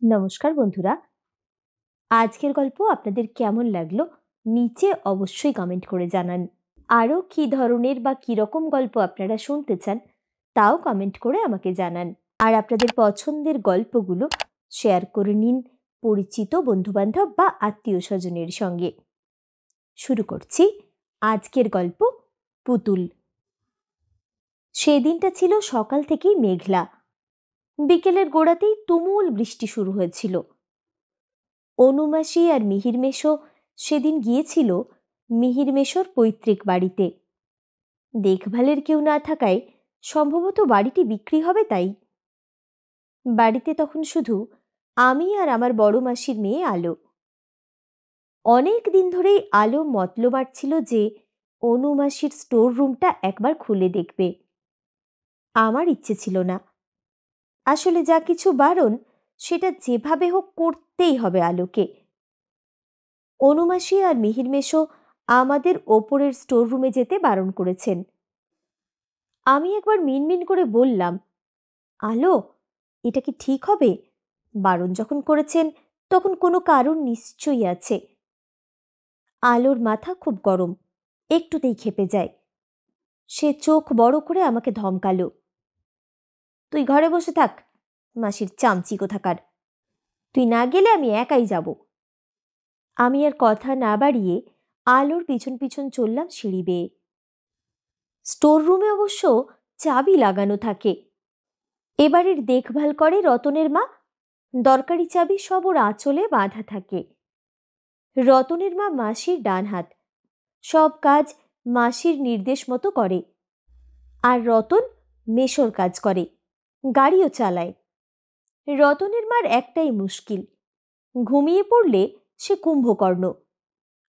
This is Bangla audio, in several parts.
নমস্কার বন্ধুরা, আজকের গল্প আপনাদের কেমন লাগলো নিচে অবশ্যই কমেন্ট করে জানান। আরও কী ধরনের বা কীরকম গল্প আপনারা শুনতে চান তাও কমেন্ট করে আমাকে জানান। আর আপনাদের পছন্দের গল্পগুলো শেয়ার করে নিন পরিচিত বন্ধুবান্ধব বা আত্মীয় স্বজনের সঙ্গে। শুরু করছি আজকের গল্প, পুতুল। সেদিনটা ছিল সকাল থেকেই মেঘলা। বিকেলের গোড়াতেই তুমুল বৃষ্টি শুরু হয়েছিল। অনুমাসি আর মিহির মেশো সেদিন গিয়েছিল মিহির মেশোর পৈতৃক বাড়িতে। দেখভালের কেউ না থাকায় সম্ভবত বাড়িটি বিক্রি হবে তাই। বাড়িতে তখন শুধু আমি আর আমার বড় মাসির মেয়ে আলো। অনেক দিন ধরেই আলো মতলব মারছিল যে অনুমাসির স্টোর রুমটা একবার খুলে দেখবে। আমার ইচ্ছে ছিল না। আসলে যা কিছু বারণ সেটা যেভাবে হোক করতেই হবে আলোকে। অনুমাসি আর মিহির মেশো আমাদের ওপরের স্টোর রুমে যেতে বারণ করেছেন। আমি একবার মিনমিন করে বললাম, আলো, এটা কি ঠিক হবে? বারণ যখন করেছেন তখন কোনো কারণ নিশ্চয়ই আছে। আলোর মাথা খুব গরম, একটুতেই ক্ষেপে যায়। সে চোখ বড় করে আমাকে ধমকালো, তুই ঘরে বসে থাক, মাসির চামচি কোথাকার। তুই না গেলে আমি একাই যাব। আমি আর কথা না বাড়িয়ে আলোর পিছন পিছন চললাম সিঁড়ি বেয়ে। স্টোর রুমে অবশ্য চাবি লাগানো থাকে। এবারের দেখভাল করে রতনের মা। দরকারি চাবি সব ওর আঁচলে বাঁধা থাকে। রতনের মা মাসির ডান হাত, সব কাজ মাসির নির্দেশ মতো করে। আর রতন মেশোর কাজ করে, গাড়িও চালায়। রতনের মার একটাই মুশকিল, ঘুমিয়ে পড়লে সে কুম্ভকর্ণ।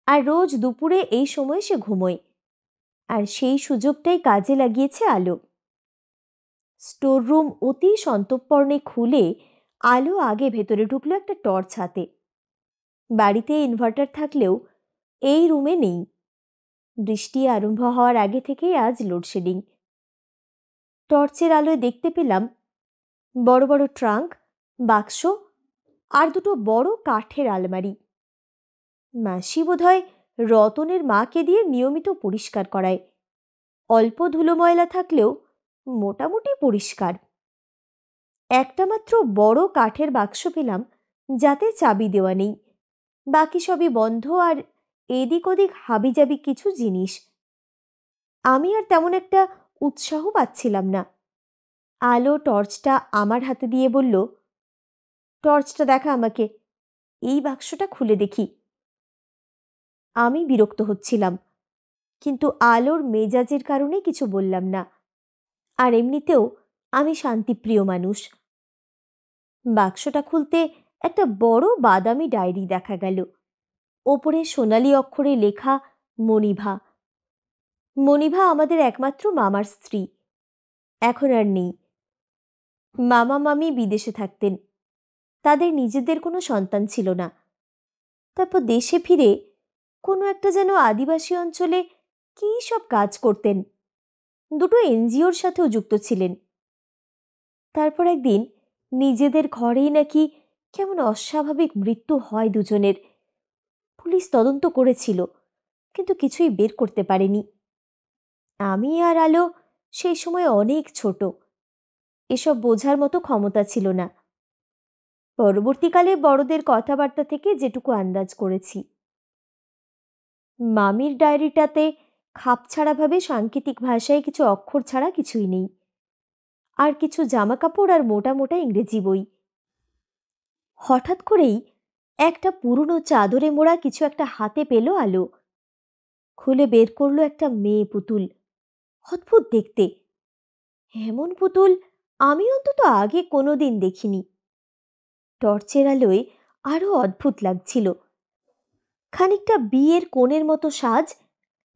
আর রোজ দুপুরে এই সময় সে ঘুমোয়। আর সেই সুযোগটাই কাজে লাগিয়েছে আলো। স্টোর রুম অতি সন্তর্পণে খুলে আলো আগে ভেতরে ঢুকলো একটা টর্চ হাতে। বাড়িতে ইনভার্টার থাকলেও এই রুমে নেই। বৃষ্টি আরম্ভ হওয়ার আগে থেকেই আজ লোডশেডিং। টর্চের আলোয় দেখতে পেলাম বড় বড় ট্রাঙ্ক, বাক্স আর দুটো বড় কাঠের আলমারি। মাসি বোধহয় রতনের মাকে দিয়ে নিয়মিত পরিষ্কার করায়। অল্প ধুলো ময়লা থাকলেও মোটামুটি পরিষ্কার। একটা মাত্র বড় কাঠের বাক্স পেলাম যাতে চাবি দেওয়া নেই, বাকি সবই বন্ধ। আর এদিক ওদিক হাবিজাবি কিছু জিনিস। আমি আর তেমন একটা উৎসাহ পাচ্ছিলাম না। আলো টর্চটা আমার হাতে দিয়ে বলল, টর্চটা দেখা আমাকে, এই বাক্সটা খুলে দেখি। আমি বিরক্ত হচ্ছিলাম, কিন্তু আলোর মেজাজের কারণে কিছু বললাম না। আর এমনিতেও আমি শান্তিপ্রিয় মানুষ। বাক্সটা খুলতে একটা বড় বাদামি ডায়েরি দেখা গেল। ওপরে সোনালি অক্ষরে লেখা মনিভা। মনিভা আমাদের একমাত্র মামার স্ত্রী, এখন আর নেই। মামা মামি বিদেশে থাকতেন, তাদের নিজেদের কোনো সন্তান ছিল না। তারপর দেশে ফিরে কোনো একটা যেন আদিবাসী অঞ্চলে কী সব কাজ করতেন। দুটো এনজিওর সাথেও যুক্ত ছিলেন। তারপর একদিন নিজেদের ঘরেই নাকি কেমন অস্বাভাবিক মৃত্যু হয় দুজনের। পুলিশ তদন্ত করেছিল, কিন্তু কিছুই বের করতে পারেনি। আমি আর আলো সেই সময় অনেক ছোট, এসব বোঝার মতো ক্ষমতা ছিল না। পরবর্তীকালে বড়দের কথাবার্তা থেকে যেটুকু আন্দাজ করেছি। মামির ডায়েরিটাতে খাপছাড়াভাবে সাংকেতিক ভাষায় কিছু অক্ষর ছাড়া কিছুই নেই। আর কিছু জামাকাপড় আর মোটা মোটা ইংরেজি বই। হঠাৎ করেই একটা পুরনো চাদরে মোড়া কিছু একটা হাতে পেল আলো। খুলে বের করলো একটা মেয়ে পুতুল। অদ্ভুত দেখতে। এমন পুতুল আমি অন্তত আগে কোনোদিন দেখিনি। টর্চের আলোয় আরো অদ্ভুত লাগছিল। খানিকটা বিয়ের কোণের মতো সাজ।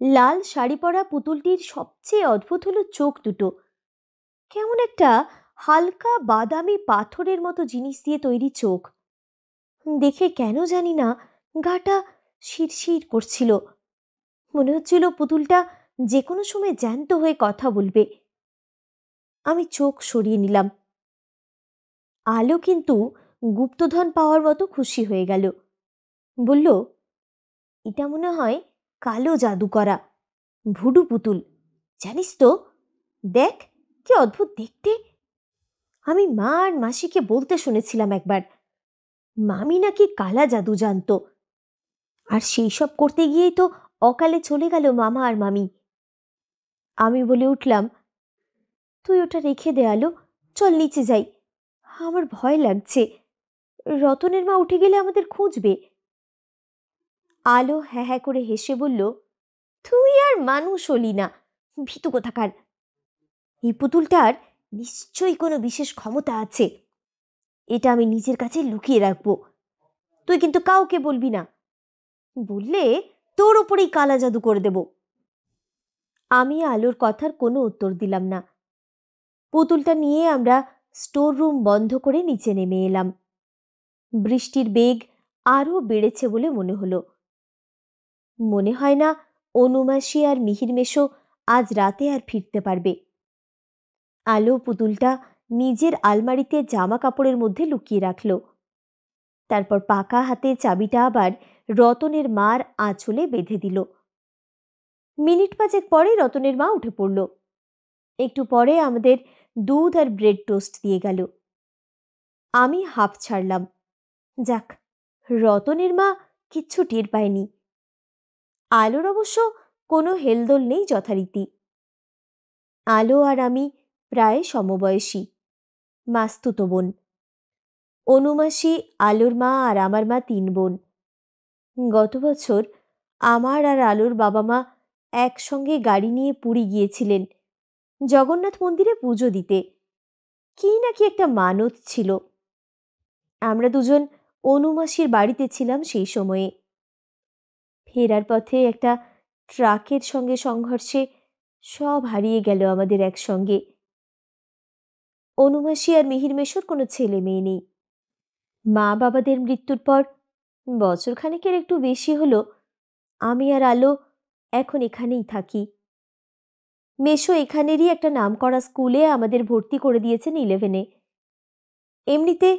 লাল শাড়ি পরা পুতুলটির সবচেয়ে অদ্ভুত হলো চোখ দুটো। কেমন একটা হালকা বাদামি পাথরের মতো জিনিস দিয়ে তৈরি চোখ। দেখে কেন জানি না গাটা শিরশির করছিল। মনে হচ্ছিল পুতুলটা যে কোনো সময় জ্যান্ত হয়ে কথা বলবে। আমি চোখ সরিয়ে নিলাম। আলো কিন্তু গুপ্তধন পাওয়ার মতো খুশি হয়ে গেল। বলল, এটা মনে হয় কালো জাদু করা ভুডু পুতুল, জানিস তো, দেখ কি অদ্ভুত দেখতে। আমি মা আর মাসিকে বলতে শুনেছিলাম একবার, মামি নাকি কালা জাদু জানতো, আর সেই সব করতে গিয়েই তো অকালে চলে গেল মামা আর মামি। আমি বলে উঠলাম, তুই ওটা রেখে দে আলো, চল নিচে যাই, আমার ভয় লাগছে, রতনের মা উঠে গেলে আমাদের খুঁজবে। আলো হ্যাঁ হ্যাঁ করে হেসে বলল, তুই আর মানুষ হলি না, ভীতু কোথাকার। এই পুতুলটার নিশ্চয়ই কোনো বিশেষ ক্ষমতা আছে, এটা আমি নিজের কাছে লুকিয়ে রাখবো, তুই কিন্তু কাউকে বলবি না, বললে তোর ওপরেই কালা জাদু করে দেব। আমি আলোর কথার কোনো উত্তর দিলাম না। পুতুলটা নিয়ে আমরা স্টোর রুম বন্ধ করে নিচে নেমে এলাম। বৃষ্টির বেগ আরও বেড়েছে বলে মনে হলো। মনে হয় না অনুমাসী আর মিহির মেশো আজ রাতে আর ফিরতে পারবে। আলো পুতুলটা নিজের আলমারিতে জামা কাপড়ের মধ্যে লুকিয়ে রাখল। তারপর পাকা হাতে চাবিটা আবার রতনের মার আঁচলে বেঁধে দিল। মিনিট পাঁচেক পরে রতনের মা উঠে পড়ল। একটু পরে আমাদের দুধ আর ব্রেড টোস্ট দিয়ে গেল। আমি হাঁপ ছাড়লাম। যাক, রতনের মা কিচ্ছু টের পায়নি। আলোর অবশ্য কোনো হেলদোল নেই যথারীতি। আলো আর আমি প্রায় সমবয়সী, মাস্তুতো বোন। অনুমাসী, আলোর মা আর আমার মা 3 বোন। গত বছর আমার আর আলোর বাবা মা একসঙ্গে গাড়ি নিয়ে পুরী গিয়েছিলেন জগন্নাথ মন্দিরে পুজো দিতে। কি নাকি একটা মানত ছিল। আমরা দুজন অনুমাসীর বাড়িতে ছিলাম সেই সময়ে। ফেরার পথে একটা ট্রাকের সঙ্গে সংঘর্ষে সব হারিয়ে গেল আমাদের একসঙ্গে। অনুমাসী আর মিহির মেশোর কোনো ছেলে মেয়ে নেই। মা বাবাদের মৃত্যুর পর বছরখানেকের একটু বেশি হলো আমি আর আলো এখন এখানেই থাকি। মেশো এখানেরই একটা নামকরা স্কুলে আমাদের ভর্তি করে দিয়েছেন 11-এ। এমনিতে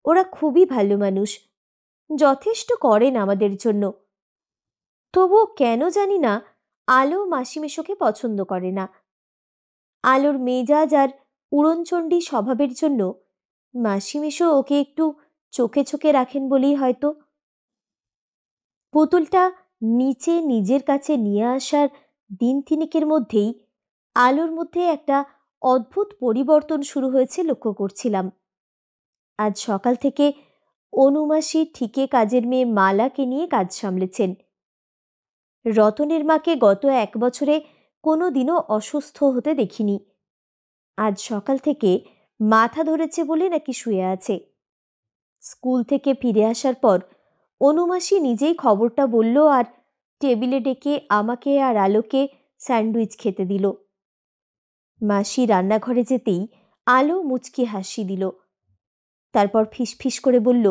ওরা খুবই ভালো মানুষ, যথেষ্ট করেন আমাদের জন্য। তবুও কেন জানি না আলো মাসি মেশোকে পছন্দ করে না। আলোর মেজাজ আর উড়নচণ্ডী স্বভাবের জন্য মাসি মেশো ওকে একটু চোখে চোখে রাখেন বলেই হয়তো। পুতুলটা নিচে নিজের কাছে নিয়ে আসার দিন তিনেকের মধ্যেই আলোর মধ্যে একটা অদ্ভুত পরিবর্তন শুরু হয়েছে লক্ষ্য করছিলাম। আজ সকাল থেকে অনুমাসী ঠিকে কাজের মেয়ে মালাকে নিয়ে কাজ সামলেছেন। রতনের মাকে গত 1 বছরে কোনো দিনও অসুস্থ হতে দেখিনি। আজ সকাল থেকে মাথা ধরেছে বলে নাকি শুয়ে আছে। স্কুল থেকে ফিরে আসার পর অনুমাসী নিজেই খবরটা বলল আর টেবিলে ডেকে আমাকে আর আলোকে স্যান্ডউইচ খেতে দিল। মাসি রান্নাঘরে যেতেই আলো মুচকি হাসি দিল। তারপর ফিসফিস করে বলল,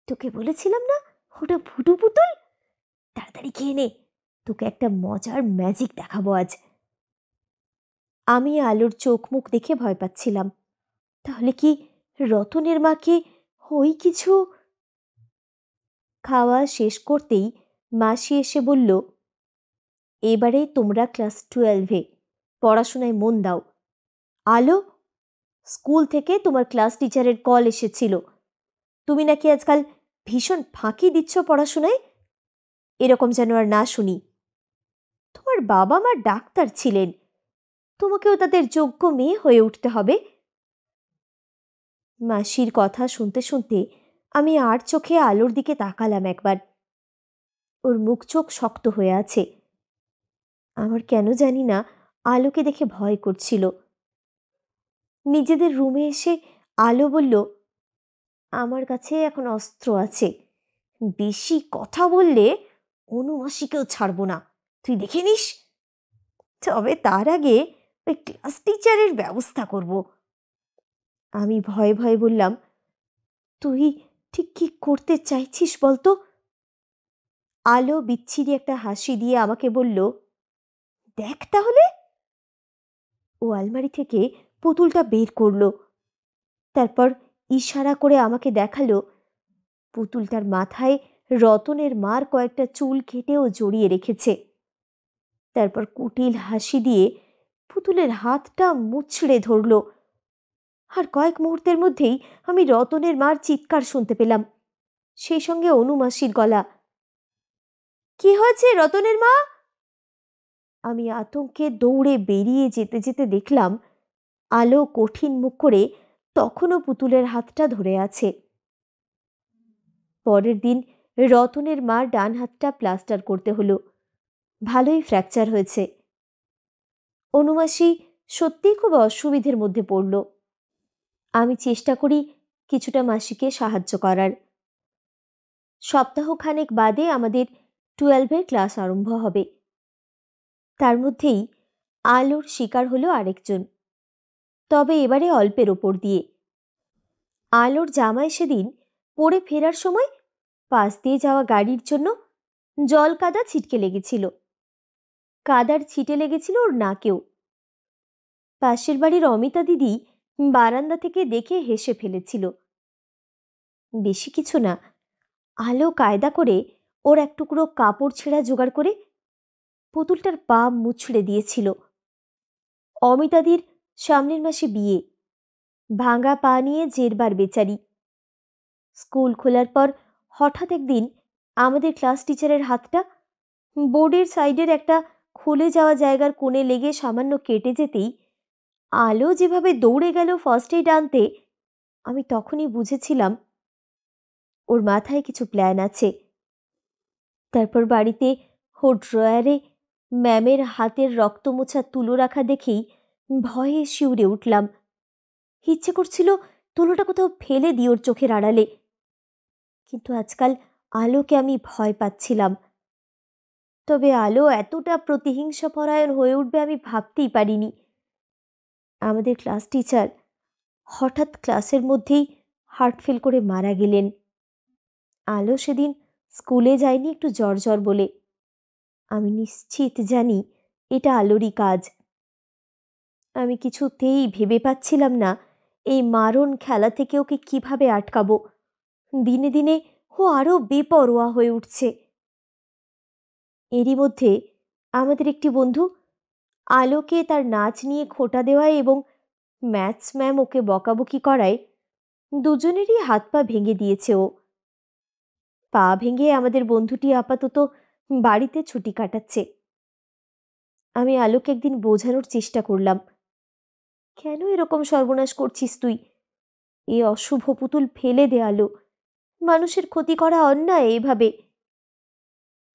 তোকে বলেছিলাম না ওটা ভুডু পুতুল, তাড়াতাড়ি খেয়ে নে, তোকে একটা মজার ম্যাজিক দেখাবো আজ। আমি আলোর চোখ মুখ দেখে ভয় পাচ্ছিলাম। তাহলে কি রতনের মাকে ওই কিছু? খাওয়া শেষ করতেই মাসি এসে বলল, এবারে তোমরা ক্লাস 12-এ, পড়াশোনায় মন দাও। আলো, স্কুল থেকে তোমার ক্লাস টিচারের কল এসেছিল, তুমি নাকি আজকাল ভীষণ ফাঁকি দিচ্ছ পড়াশোনায়, এরকম যেন আর না শুনি। তোমার বাবা মা ডাক্তার ছিলেন, তোমাকেও তাদের যোগ্য মেয়ে হয়ে উঠতে হবে। মাসির কথা শুনতে শুনতে আমি আর চোখে আলোর দিকে তাকালাম একবার। ওর মুখ চোখ শক্ত হয়ে আছে। আমার কেন জানি না আলোকে দেখে ভয় করছিল। নিজেদের রুমে এসে আলো বলল, আমার কাছে এখন অস্ত্র আছে, বেশি কথা বললে অনুমাসীকেও ছাড়ব না, তুই দেখে নিস। তবে তার আগে ওই ক্লাস টিচারের ব্যবস্থা করব। আমি ভয়ে ভয়ে বললাম, তুই ঠিক কি করতে চাইছিস বলতো? আলো বিচ্ছিরি একটা হাসি দিয়ে আমাকে বলল, দেখ তাহলে। ও আলমারি থেকে পুতুলটা বের করলো। তারপর ইশারা করে আমাকে দেখালো পুতুলটার মাথায় রতনের মার কয়েকটা চুল কেটেও জড়িয়ে রেখেছে। তারপর কুটিল হাসি দিয়ে পুতুলের হাতটা মুচড়ে ধরল। আর কয়েক মুহূর্তের মধ্যেই আমি রতনের মার চিৎকার শুনতে পেলাম, সেই সঙ্গে অনুমাসির গলা। কি হয়েছে রতনের মা? আমি আতঙ্কে দৌড়ে বেরিয়ে যেতে যেতে দেখলাম আলো কঠিন মুখ করে তখনও পুতুলের হাতটা ধরে আছে। পরের দিন রতনের মার ডান হাতটা প্লাস্টার করতে হলো। ভালোই ফ্র্যাকচার হয়েছে। অনুমাসি সত্যিই খুব অসুবিধের মধ্যে পড়ল। আমি চেষ্টা করি কিছুটা মাসিকে সাহায্য করার। সপ্তাহখানেক বাদে আমাদের 12-এর ক্লাস আরম্ভ হবে। তার মধ্যেই আলোর শিকার হলো আরেকজন, তবে এবারে অল্পের ওপর দিয়ে। আলোর জামাই সেদিন পড়ে ফেরার সময় পাশ দিয়ে যাওয়া গাড়ির জন্য জল কাদা ছিটকে লেগেছিল। কাদার ছিটে লেগেছিল ওর নাকেও। পাশের বাড়ির অমিতা দিদি বারান্দা থেকে দেখে হেসে ফেলেছিল। বেশি কিছু না, আলো কায়দা করে ওর এক টুকরো কাপড় ছেঁড়া জোগাড় করে পুতুলটার পা মুছড়ে দিয়েছিল। অমিতাদির সামনের মাসে বিয়ে, ভাঙা পা নিয়ে জেরবার বেচারি। স্কুল খোলার পর হঠাৎ একদিন আমাদের ক্লাস টিচারের হাতটা বোর্ডের সাইডের একটা খুলে যাওয়া জায়গার কোণে লেগে সামান্য কেটে যেতেই আলো যেভাবে দৌড়ে গেল ফার্স্ট এইড আনতে, আমি তখনই বুঝেছিলাম ওর মাথায় কিছু প্ল্যান আছে। তারপর বাড়িতে ওর ড্রয়ারে ম্যামের হাতের রক্তমোছা তুলো রাখা দেখেই ভয়ে শিউরে উঠলাম। ইচ্ছে করছিল তুলোটা কোথাও ফেলে দিই ওর চোখের আড়ালে, কিন্তু আজকাল আলোকে আমি ভয় পাচ্ছিলাম। তবে আলো এতটা প্রতিহিংসাপরায়ণ হয়ে উঠবে আমি ভাবতেই পারিনি। আমাদের ক্লাস টিচার হঠাৎ ক্লাসের মধ্যেই হার্ট ফেল করে মারা গেলেন। আলো সেদিন স্কুলে যায়নি একটু জ্বর জ্বর বলে। আমি নিশ্চিত জানি এটা আলোরই কাজ। আমি কিছুতেই ভেবে পাচ্ছিলাম না এই মারণ খেলা থেকে ওকে কিভাবে আটকাবো। দিনে দিনে ও আরো বেপরোয়া হয়ে উঠছে। এরই মধ্যে আমাদের একটি বন্ধু আলোকে তার নাচ নিয়ে খোঁটা দেওয়ায় এবং ম্যাথস ম্যাম ওকে বকাবকি করায় দুজনেরই হাত পা ভেঙে দিয়েছে ও। পা ভেঙে আমাদের বন্ধুটি আপাতত বাড়িতে ছুটি কাটাচ্ছে। আমি আলোকে একদিন বোঝানোর চেষ্টা করলাম, কেন এরকম সর্বনাশ করছিস তুই? এ অশুভ পুতুল ফেলে দে আলো, মানুষের ক্ষতি করা অন্যায় এভাবে।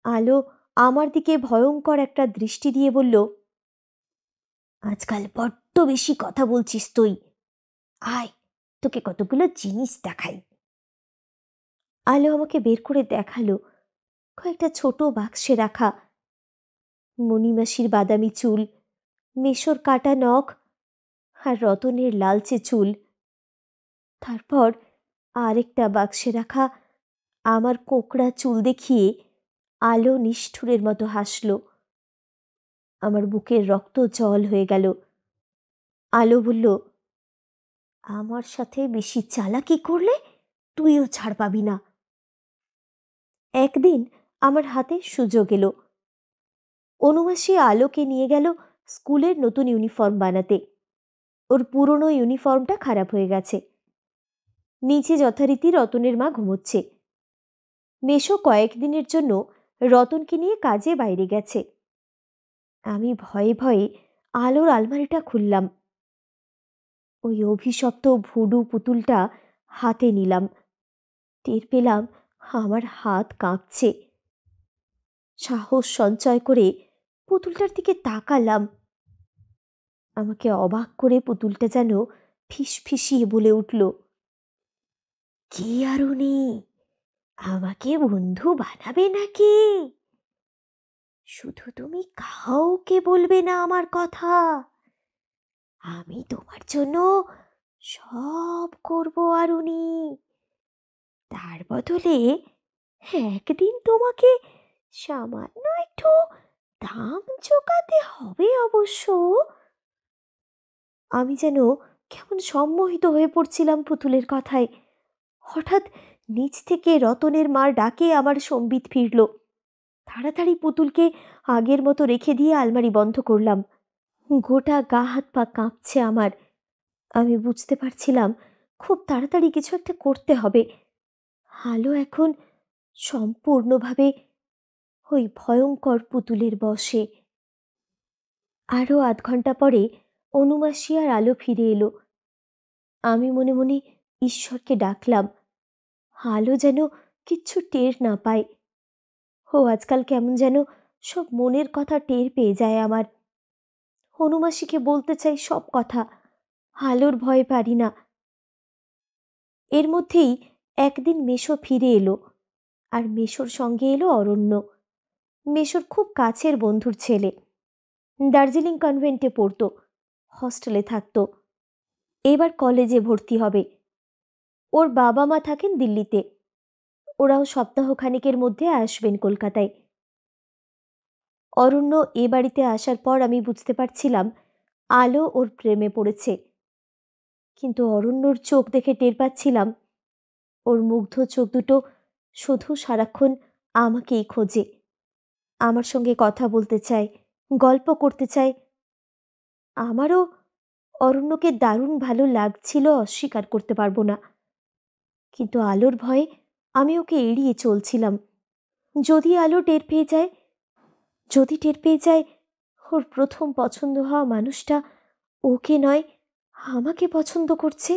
আলো আমার দিকে ভয়ঙ্কর একটা দৃষ্টি দিয়ে বলল, আজকাল বড্ড বেশি কথা বলছিস তুই, আয় তোকে কতগুলো জিনিস দেখাই। আলো আমাকে বের করে দেখালো কয়েকটা ছোট বাক্সে রাখা মণিমাসির বাদামি চুল, মেশোর কাটা নখ আর রতনের লালচে চুল। তারপর আরেকটা বাক্সে রাখা আমার কোঁকড়া চুল দেখিয়ে আলো নিষ্ঠুরের মতো হাসল। আমার বুকের রক্ত জল হয়ে গেল। আলো বলল, আমার সাথে বেশি চালাকি করলে তুইও ছাড় পাবি না। একদিন আমার হাতে সুযোগ এলো। অনুমাসী আলোকে নিয়ে গেল স্কুলের নতুন ইউনিফর্ম বানাতে। ওর পুরনো ইউনিফর্মটা খারাপ হয়ে গেছে। নিচে যথারীতি রতনের মা ঘুমোচ্ছে। মেশো কয়েকদিনের জন্য রতনকে নিয়ে কাজে বাইরে গেছে। আমি ভয়ে ভয়ে আলোর আলমারিটা খুললাম। ওই অভিশপ্ত ভুডু পুতুলটা হাতে নিলাম। টের পেলাম আমার হাত কাঁপছে। সাহস সঞ্চয় করে পুতুলটার দিকে তাকালাম। আমাকে অবাক করে পুতুলটা যেন ফিসফিসিয়ে বলে উঠল, কি আরুনি, আমাকে বন্ধু বানাবে নাকি? শুধু তুমি কাউকে বলবে না আমার কথা, আমি তোমার জন্য সব করব আরুনি। তার বদলে একদিন তোমাকে সামান্য একটু দাম চোকাতে হবে অবশ্য। আমি যেন কেমন সম্মোহিত হয়ে পড়ছিলাম পুতুলের কথায়। হঠাৎ নিচ থেকে রতনের মার ডাকে আমার সম্বিত ফিরল। তাড়াতাড়ি পুতুলকে আগের মতো রেখে দিয়ে আলমারি বন্ধ করলাম। গোটা গা হাত পা কাঁপছে আমার। আমি বুঝতে পারছিলাম খুব তাড়াতাড়ি কিছু একটা করতে হবে। আলো এখন সম্পূর্ণভাবে ওই ভয়ঙ্কর পুতুলের বশে। আরও আধ ঘন্টা পরে অনুমাসী আর আলো ফিরে এলো। আমি মনে মনে ঈশ্বরকে ডাকলাম, আলো যেন কিচ্ছু টের না পায়। ও আজকাল কেমন যেন সব মনের কথা টের পেয়ে যায় আমার। অনুমাসীকে বলতে চাই সব কথা, আলোর ভয়ে পারি না। এর মধ্যেই একদিন মেশো ফিরে এলো, আর মেশোর সঙ্গে এলো অরণ্য। মেশোর খুব কাছের বন্ধুর ছেলে। দার্জিলিং কনভেন্টে পড়তো, হস্টেলে থাকতো। এবার কলেজে ভর্তি হবে। ওর বাবা মা থাকেন দিল্লিতে। ওরাও সপ্তাহখানেকের মধ্যে আসবেন কলকাতায়। অরণ্য এ বাড়িতে আসার পর আমি বুঝতে পারছিলাম আলো ওর প্রেমে পড়েছে। কিন্তু অরণ্যর চোখ দেখে টের পাচ্ছিলাম ওর মুগ্ধ চোখ দুটো শুধু সারাক্ষণ আমাকেই খোঁজে, আমার সঙ্গে কথা বলতে চায়, গল্প করতে চায়। আমারও অরণ্যকে দারুণ ভালো লাগছিল, অস্বীকার করতে পারবো না। কিন্তু আলোর ভয়ে আমি ওকে এড়িয়ে চলছিলাম। যদি আলো টের পেয়ে যায়, যদি টের পেয়ে যায় ওর প্রথম পছন্দ হওয়া মানুষটা ওকে নয় আমাকে পছন্দ করছে।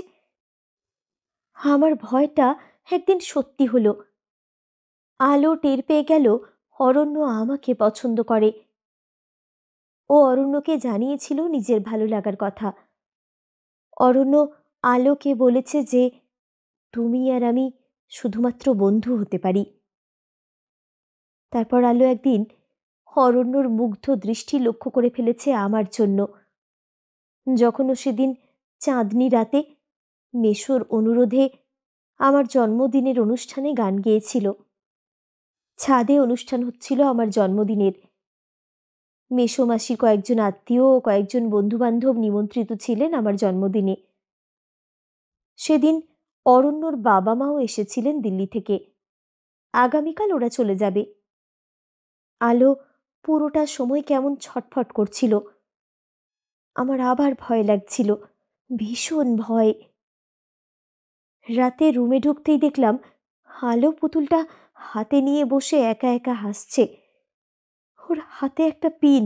আমার ভয়টা একদিন সত্যি হলো। আলো টের পেয়ে গেল অরণ্য আমাকে পছন্দ করে। ও অরণ্যকে জানিয়েছিল নিজের ভালো লাগার কথা। অরণ্য আলোকে বলেছে যে তুমি আর আমি শুধুমাত্র বন্ধু হতে পারি। তারপর আলো একদিন অরণ্যর মুগ্ধ দৃষ্টি লক্ষ্য করে ফেলেছে আমার জন্য, যখন ও সেদিন চাঁদনি রাতে মেশোর অনুরোধে আমার জন্মদিনের অনুষ্ঠানে গান গেয়েছিল। ছাদে অনুষ্ঠান হচ্ছিল আমার জন্মদিনের। মেশো মাসির কয়েকজন আত্মীয় ও কয়েকজন বন্ধুবান্ধব নিমন্ত্রিত ছিলেন আমার জন্মদিনে। সেদিন অরণ্যর বাবা মাও এসেছিলেন দিল্লি থেকে। আগামীকাল ওরা চলে যাবে। আলো পুরোটা সময় কেমন ছটফট করছিল। আমার আবার ভয় লাগছিল, ভীষণ ভয়। রাতে রুমে ঢুকতেই দেখলাম আলো পুতুলটা হাতে নিয়ে বসে একা একা হাসছে। ওর হাতে একটা পিন।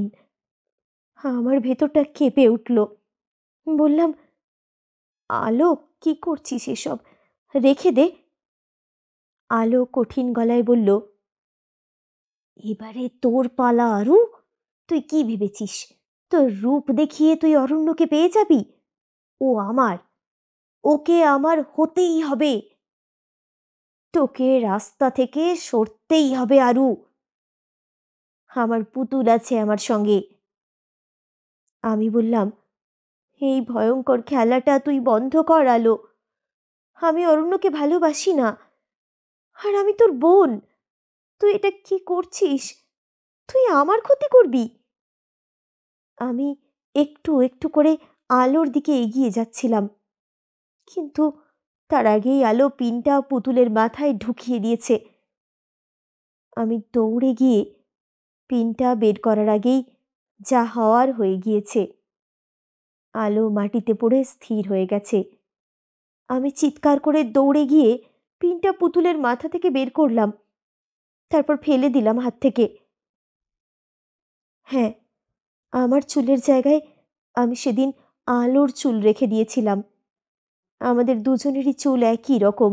আমার ভেতরটা কেঁপে উঠল। বললাম, আলো কি করছিস এসব, রেখে দে। আলো কঠিন গলায় বলল, এবারে তোর পালা আরু। তুই কি ভেবেছিস তোর রূপ দেখিয়ে তুই অরণ্যকে পেয়ে যাবি? ও আমার, ওকে আমার হতেই হবে। তোকে রাস্তা থেকে সরতেই হবে আরু। আমার পুতুল আছে আমার সঙ্গে। আমি বললাম, এই ভয়ঙ্কর খেলাটা তুই বন্ধ কর আলো। আমি অরণ্যকে ভালোবাসি না, আর আমি তোর বোন। তুই এটা কি করছিস? তুই আমার ক্ষতি করবি। আমি একটু একটু করে আলোর দিকে এগিয়ে যাচ্ছিলাম, কিন্তু তার আগেই আলো পিনটা পুতুলের মাথায় ঢুকিয়ে দিয়েছে। আমি দৌড়ে গিয়ে পিনটা বের করার আগেই যা হওয়ার হয়ে গিয়েছে। আলো মাটিতে পড়ে স্থির হয়ে গেছে। আমি চিৎকার করে দৌড়ে গিয়ে পিনটা পুতুলের মাথা থেকে বের করলাম, তারপর ফেলে দিলাম হাত থেকে। হ্যাঁ, আমার চুলের জায়গায় আমি সেদিন আলোর চুল রেখে দিয়েছিলাম। আমাদের দুজনেরই চুল একই রকম,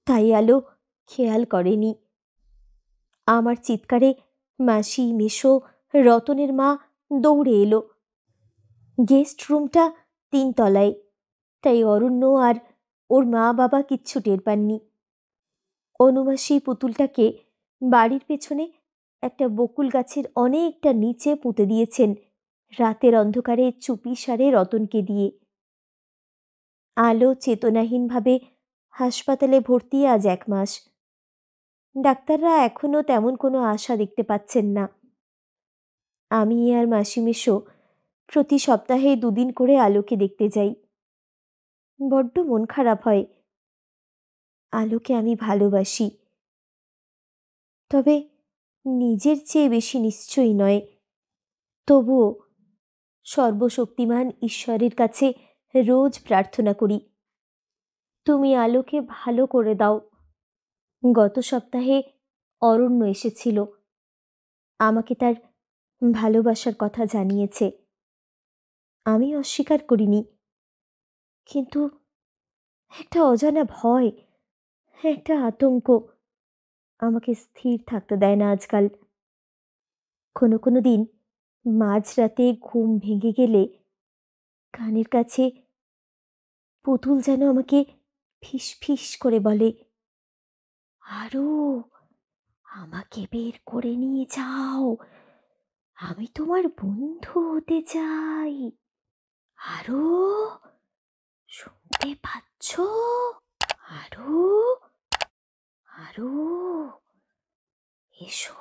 তাই আলো খেয়াল করেনি। আমার চিৎকারে মাসি, মেশো, রতনের মা দৌড়ে এলো। গেস্ট রুমটা 3 তলায়, তাই অরণ্য আর ওর মা বাবা কিচ্ছু টের পাননি। অনুমাসী পুতুলটাকে বাড়ির পেছনে একটা বকুল গাছের অনেকটা নিচে পুঁতে দিয়েছেন, রাতের অন্ধকারে চুপি সারে রতনকে দিয়ে। আলো চেতনাহীনভাবে হাসপাতালে ভর্তি আজ 1 মাস। ডাক্তাররা এখনো তেমন কোনো আশা দেখতে পাচ্ছেন না। আমি আর মাসি মেশো প্রতি সপ্তাহে 2 দিন করে আলোকে দেখতে যাই। বড্ড মন খারাপ হয়। আলোকে আমি ভালোবাসি, তবে নিজের চেয়ে বেশি নিশ্চয়ই নয়। তবুও সর্বশক্তিমান ঈশ্বরের কাছে রোজ প্রার্থনা করি, তুমি আলোকে ভালো করে দাও। গত সপ্তাহে অরণ্য এসেছিল, আমাকে তার ভালোবাসার কথা জানিয়েছে। আমি অস্বীকার করিনি, কিন্তু একটা অজানা ভয়, একটা আতঙ্ক আমাকে স্থির থাকতে দেয় না আজকাল। কোনো কোনো দিন মাঝরাতে ঘুম ভেঙে গেলে কানের কাছে পুতুল যেন আমাকে ফিস ফিস করে বলে, আরো আমাকে বের করে নিয়ে যাও, আমি তোমার বন্ধু হতে চাই। আরো, শুনতে পাচ্ছ? আরো, আরো, এসো।